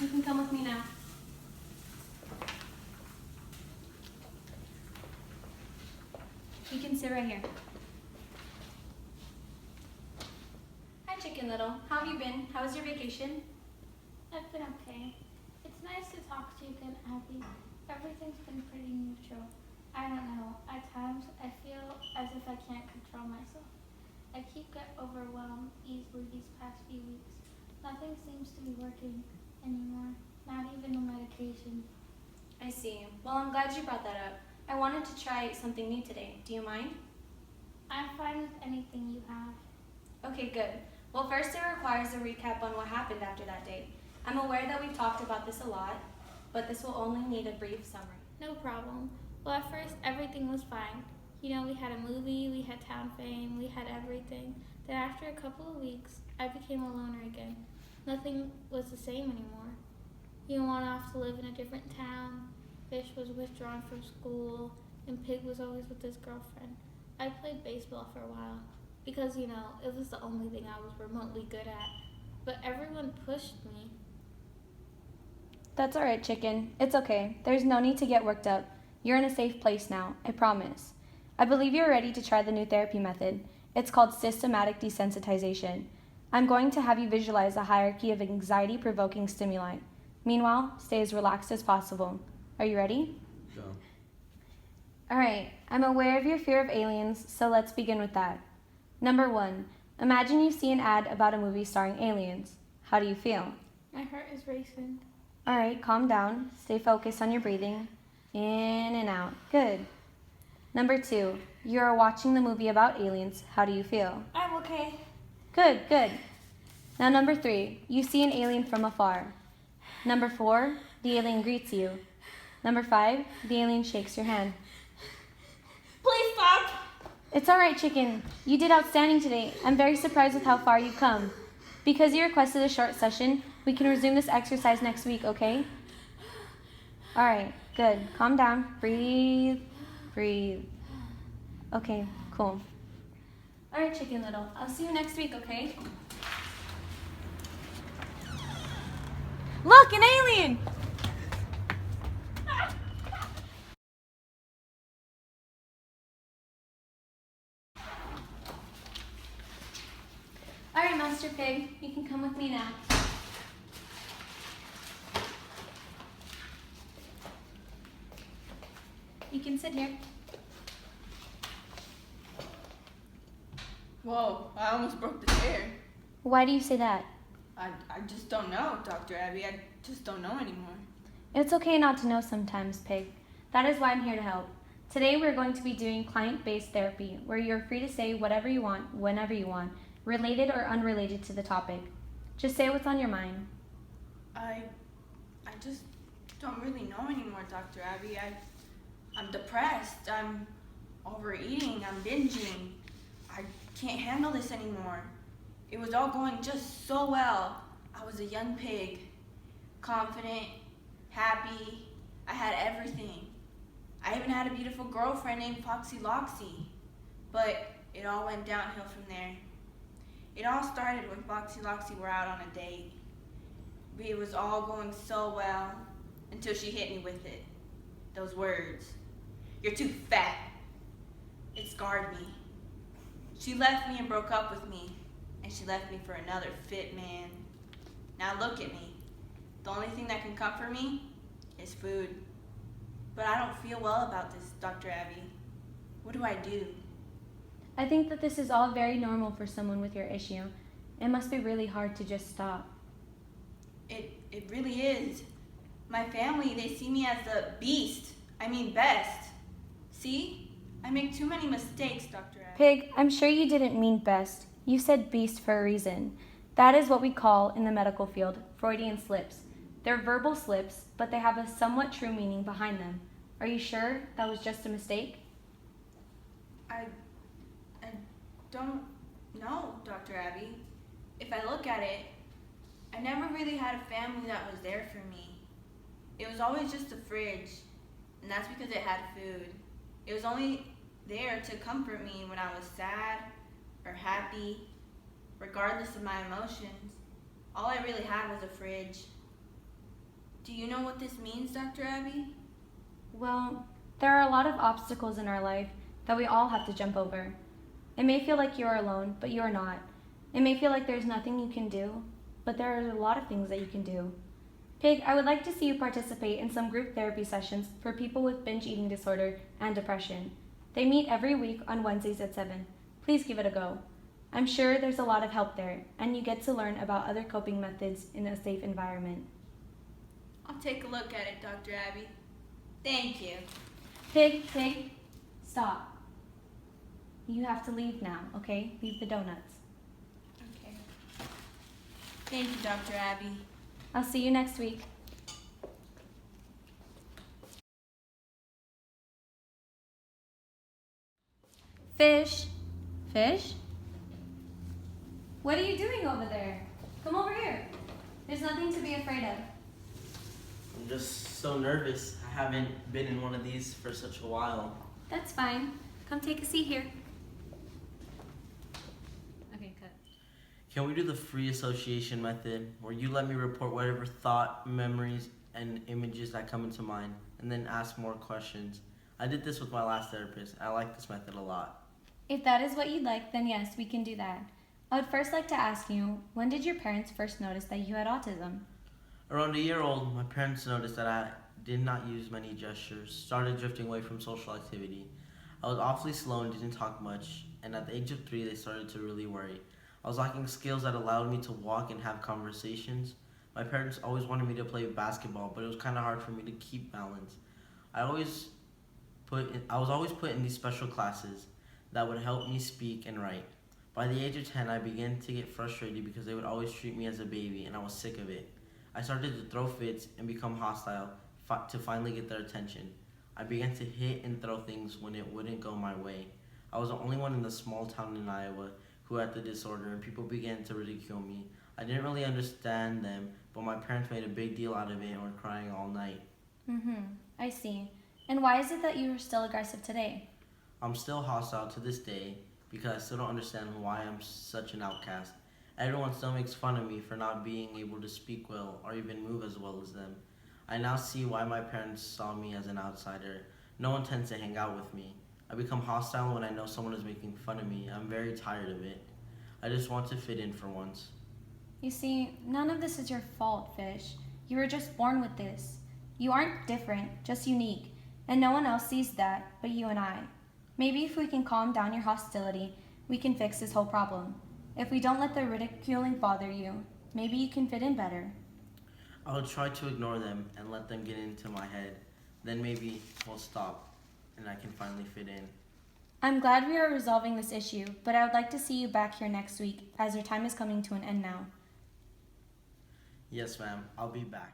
You can come with me now. You can sit right here. Hi, Chicken Little. How have you been? How was your vacation? I've been okay. It's nice to talk to you again, Abby. Everything's been pretty neutral. I don't know. At times, I feel as if I can't control myself. I keep getting overwhelmed easily these past few weeks. Nothing seems to be working anymore. Not even the medication. I see. Well, I'm glad you brought that up. I wanted to try something new today. Do you mind? I'm fine with anything you have. Okay, good. Well, first it requires a recap on what happened after that date. I'm aware that we've talked about this a lot, but this will only need a brief summary. No problem. Well, at first, everything was fine. You know, we had a movie, we had town fame, we had everything. Then after a couple of weeks, I became a loner again. Nothing was the same anymore. He went off to live in a different town. Fish was withdrawn from school, and Pig was always with his girlfriend. I played baseball for a while because, you know, it was the only thing I was remotely good at. But everyone pushed me. That's all right, Chicken. It's okay. There's no need to get worked up. You're in a safe place now, I promise. I believe you're ready to try the new therapy method. It's called systematic desensitization. I'm going to have you visualize a hierarchy of anxiety-provoking stimuli. Meanwhile, stay as relaxed as possible. Are you ready? Sure. All right, I'm aware of your fear of aliens, so let's begin with that. Number 1, imagine you see an ad about a movie starring aliens. How do you feel? My heart is racing. All right, calm down. Stay focused on your breathing. In and out. Good. Number 2, you are watching the movie about aliens. How do you feel? I'm okay. Good, good. Now number 3, you see an alien from afar. Number 4, the alien greets you. Number 5, the alien shakes your hand. Please stop! It's all right, Chicken. You did outstanding today. I'm very surprised with how far you've come. Because you requested a short session, we can resume this exercise next week, okay? All right, good. Calm down. Breathe. Breathe. Okay, cool. All right, Chicken Little. I'll see you next week, okay? Look, an alien! All right, Master Pig, you can come with me now. You can sit here. Whoa, I almost broke the chair. Why do you say that? I just don't know, Dr. Abby. I just don't know anymore. It's okay not to know sometimes, Pig. That is why I'm here to help. Today we're going to be doing client-based therapy, where you're free to say whatever you want, whenever you want, related or unrelated to the topic. Just say what's on your mind. I just don't really know anymore, Dr. Abby. I'm depressed. I'm overeating. I'm binging. I can't handle this anymore. It was all going just so well. I was a young pig, confident, happy. I had everything. I even had a beautiful girlfriend named Foxy Loxy. But it all went downhill from there. It all started when Foxy Loxy were out on a date. It was all going so well until she hit me with it. Those words. You're too fat. It scarred me. She left me and broke up with me. And she left me for another fit man. Now look at me. The only thing that can comfort me is food. But I don't feel well about this, Dr. Abby. What do I do? I think that this is all very normal for someone with your issue. It must be really hard to just stop. It really is. My family, they see me as the beast. I mean best. See? I make too many mistakes, Dr. Abby. Pig, I'm sure you didn't mean best. You said beast for a reason. That is what we call, in the medical field, Freudian slips. They're verbal slips, but they have a somewhat true meaning behind them. Are you sure that was just a mistake? I don't know, Dr. Abby. If I look at it, I never really had a family that was there for me. It was always just the fridge, and that's because it had food. It was only there to comfort me when I was sad or happy, regardless of my emotions. All I really had was a fridge. Do you know what this means, Dr. Abby? Well, there are a lot of obstacles in our life that we all have to jump over. It may feel like you are alone, but you are not. It may feel like there's nothing you can do, but there are a lot of things that you can do. Pig, I would like to see you participate in some group therapy sessions for people with binge eating disorder and depression. They meet every week on Wednesdays at 7. Please give it a go. I'm sure there's a lot of help there, and you get to learn about other coping methods in a safe environment. I'll take a look at it, Dr. Abby. Thank you. Pig, stop. You have to leave now, okay? Leave the donuts. Okay. Thank you, Dr. Abby. I'll see you next week. Fish? What are you doing over there? Come over here. There's nothing to be afraid of. I'm just so nervous. I haven't been in one of these for such a while. That's fine. Come take a seat here. Okay, cut. Can we do the free association method, where you let me report whatever thought, memories, and images that come into mind, and then ask more questions? I did this with my last therapist. I like this method a lot. If that is what you'd like, then yes, we can do that. I would first like to ask you, when did your parents first notice that you had autism? Around a year old, my parents noticed that I did not use many gestures, started drifting away from social activity. I was awfully slow and didn't talk much, and at the age of 3, they started to really worry. I was lacking skills that allowed me to walk and have conversations. My parents always wanted me to play basketball, but it was kind of hard for me to keep balance. I was always put in these special classes that would help me speak and write. By the age of 10, I began to get frustrated because they would always treat me as a baby, and I was sick of it. I started to throw fits and become hostile to finally get their attention. I began to hit and throw things when it wouldn't go my way. I was the only one in the small town in Iowa who had the disorder, and people began to ridicule me. I didn't really understand them, but my parents made a big deal out of it and were crying all night. I see. And why is it that you are still aggressive today? I'm still hostile to this day because I still don't understand why I'm such an outcast. Everyone still makes fun of me for not being able to speak well or even move as well as them. I now see why my parents saw me as an outsider. No one tends to hang out with me. I become hostile when I know someone is making fun of me. I'm very tired of it. I just want to fit in for once. You see, none of this is your fault, Fish. You were just born with this. You aren't different, just unique. And no one else sees that but you and I. Maybe if we can calm down your hostility, we can fix this whole problem. If we don't let the ridiculing bother you, maybe you can fit in better. I will try to ignore them and let them get into my head. Then maybe we'll stop and I can finally fit in. I'm glad we are resolving this issue, but I would like to see you back here next week as your time is coming to an end now. Yes, ma'am. I'll be back.